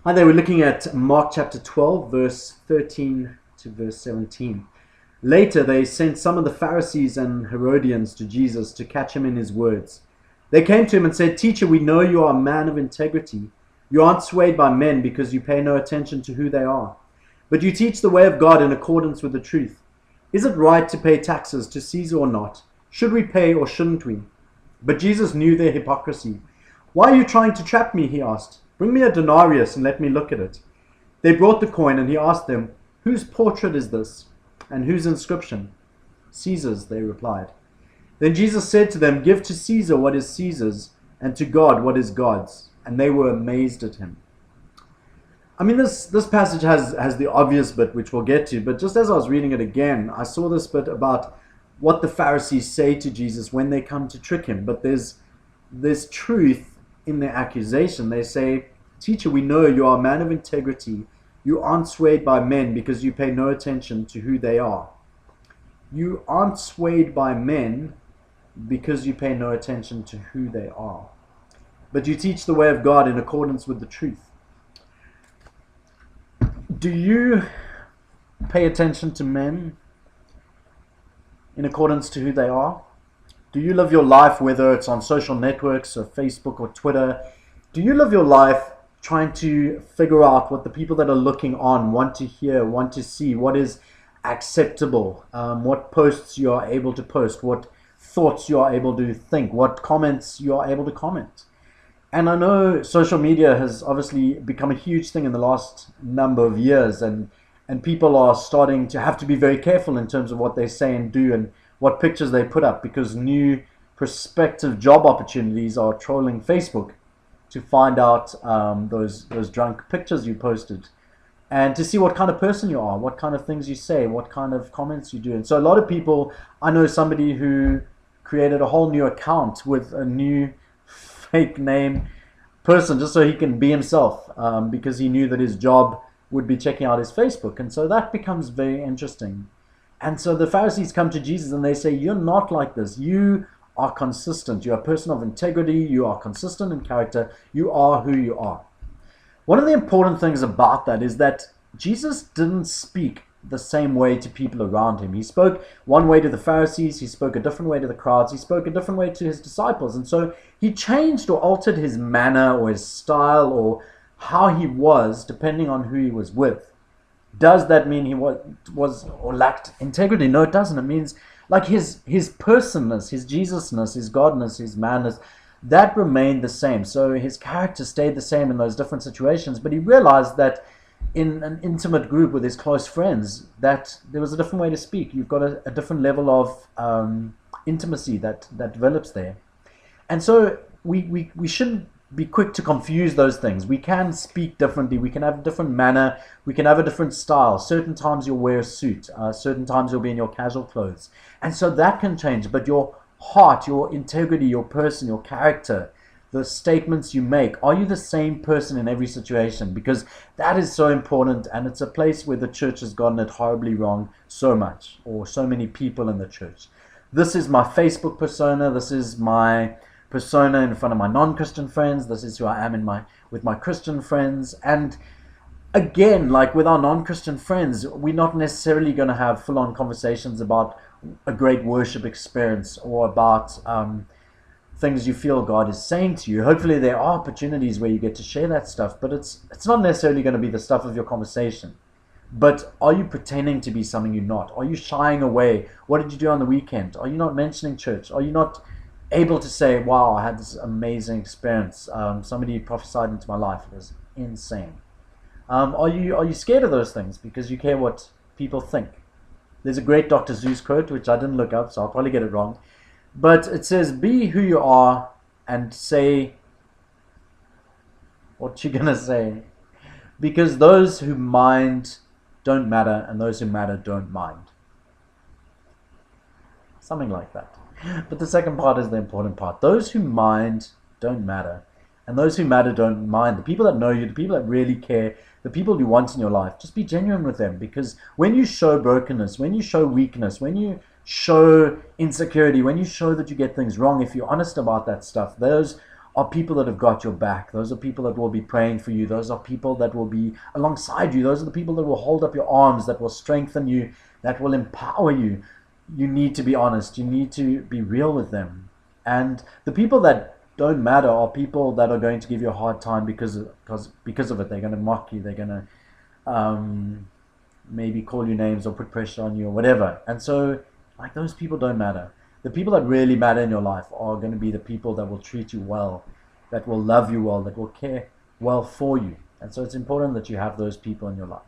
Hi there, we're looking at Mark chapter 12, verse 13 to verse 17. Later, they sent some of the Pharisees and Herodians to Jesus to catch him in his words. They came to him and said, "Teacher, we know you are a man of integrity. You aren't swayed by men because you pay no attention to who they are. But you teach the way of God in accordance with the truth. Is it right to pay taxes to Caesar or not? Should we pay or shouldn't we?" But Jesus knew their hypocrisy. "Why are you trying to trap me?" he asked. "Bring me a denarius and let me look at it." They brought the coin, and he asked them, "Whose portrait is this, and whose inscription?" "Caesar's," they replied. Then Jesus said to them, "Give to Caesar what is Caesar's, and to God what is God's." And they were amazed at him. I mean, this passage has the obvious bit, which we'll get to, but just as I was reading it again, I saw this bit about what the Pharisees say to Jesus when they come to trick him. But there's truth in their accusation. They say, "Teacher, we know you are a man of integrity. You aren't swayed by men because you pay no attention to who they are." You aren't swayed by men because you pay no attention to who they are. But you teach the way of God in accordance with the truth. Do you pay attention to men in accordance to who they are? Do you live your life, whether it's on social networks or Facebook or Twitter, do you live your life trying to figure out what the people that are looking on want to hear, want to see, what is acceptable, what posts you are able to post, what thoughts you are able to think, what comments you are able to comment? And I know social media has obviously become a huge thing in the last number of years, and people are starting to have to be very careful in terms of what they say and do and what pictures they put up, because new prospective job opportunities are trolling Facebook to find out those drunk pictures you posted, and to see what kind of person you are, what kind of things you say, what kind of comments you do. And so a lot of people, I know somebody who created a whole new account with a new fake name person just so he can be himself, because he knew that his job would be checking out his Facebook. And so that becomes very interesting. And so the Pharisees come to Jesus and they say, "You're not like this. You are consistent. You're a person of integrity. You are consistent in character. You are who you are." One of the important things about that is that Jesus didn't speak the same way to people around him. He spoke one way to the Pharisees. He spoke a different way to the crowds. He spoke a different way to his disciples. And so he changed or altered his manner or his style or how he was depending on who he was with. Does that mean he was or lacked integrity? No, it doesn't. It means like his personness, his Jesusness, his Godness, his manness, that remained the same. So his character stayed the same in those different situations. But he realized that in an intimate group with his close friends, that there was a different way to speak. You've got a different level of intimacy that develops there. And so we shouldn't be quick to confuse those things. We can speak differently. We can have a different manner. We can have a different style. Certain times you'll wear a suit. Certain times you'll be in your casual clothes. And so that can change. But your heart, your integrity, your person, your character, the statements you make, are you the same person in every situation? Because that is so important, and it's a place where the church has gotten it horribly wrong so much, or so many people in the church. This is my Facebook persona. This is my persona in front of my non-Christian friends. This is who I am with my Christian friends. And again, like with our non-Christian friends, we're not necessarily going to have full-on conversations about a great worship experience or about things you feel God is saying to you. Hopefully there are opportunities where you get to share that stuff, but it's not necessarily going to be the stuff of your conversation. But are you pretending to be something you're not? Are you shying away? What did you do on the weekend? Are you not mentioning church? Are you not able to say, "Wow, I had this amazing experience. Somebody prophesied into my life. It was insane." Are you scared of those things because you care what people think? There's a great Dr. Seuss quote, which I didn't look up, so I'll probably get it wrong. But it says, "Be who you are and say what you're going to say. Because those who mind don't matter, and those who matter don't mind." Something like that. But the second part is the important part. Those who mind don't matter, and those who matter don't mind. The people that know you, the people that really care, the people you want in your life, just be genuine with them. Because when you show brokenness, when you show weakness, when you show insecurity, when you show that you get things wrong, if you're honest about that stuff, those are people that have got your back. Those are people that will be praying for you. Those are people that will be alongside you. Those are the people that will hold up your arms, that will strengthen you, that will empower you. You need to be honest. You need to be real with them. And the people that don't matter are people that are going to give you a hard time because of it. They're going to mock you. They're going to maybe call you names or put pressure on you or whatever. And so, like, those people don't matter. The people that really matter in your life are going to be the people that will treat you well, that will love you well, that will care well for you. And so it's important that you have those people in your life.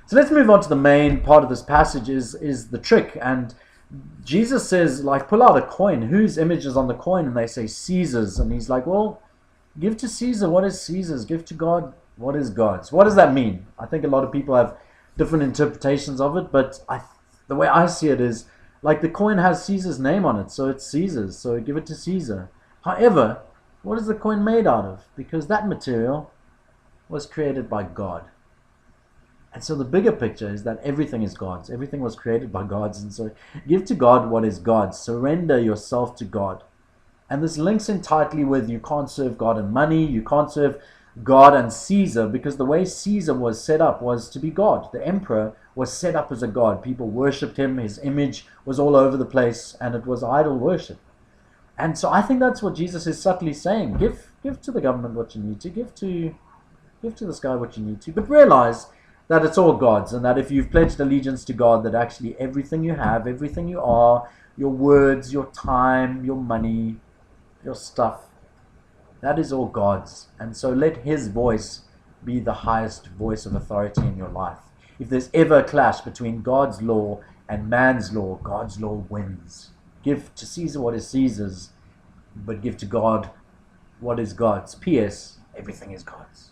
So let's move on to the main part of this passage is the trick. And Jesus says, like, pull out a coin. Whose image is on the coin? And they say Caesar's. And he's like, well, give to Caesar what is Caesar's. Give to God what is God's. What does that mean? I think a lot of people have different interpretations of it, but the way I see it is, like, the coin has Caesar's name on it, so it's Caesar's, so give it to Caesar. However, what is the coin made out of? Because that material was created by God. And so the bigger picture is that everything is God's. Everything was created by God's. And so give to God what is God's. Surrender yourself to God. And this links in tightly with you can't serve God and money. You can't serve God and Caesar, because the way Caesar was set up was to be God. The emperor was set up as a god. People worshipped him. His image was all over the place, and it was idol worship. And so I think that's what Jesus is subtly saying. Give to the government what you need to. Give to the sky what you need to. But realize that it's all God's, and that if you've pledged allegiance to God, that actually everything you have, everything you are, your words, your time, your money, your stuff, that is all God's. And so let His voice be the highest voice of authority in your life. If there's ever a clash between God's law and man's law, God's law wins. Give to Caesar what is Caesar's, but give to God what is God's. P.S. Everything is God's.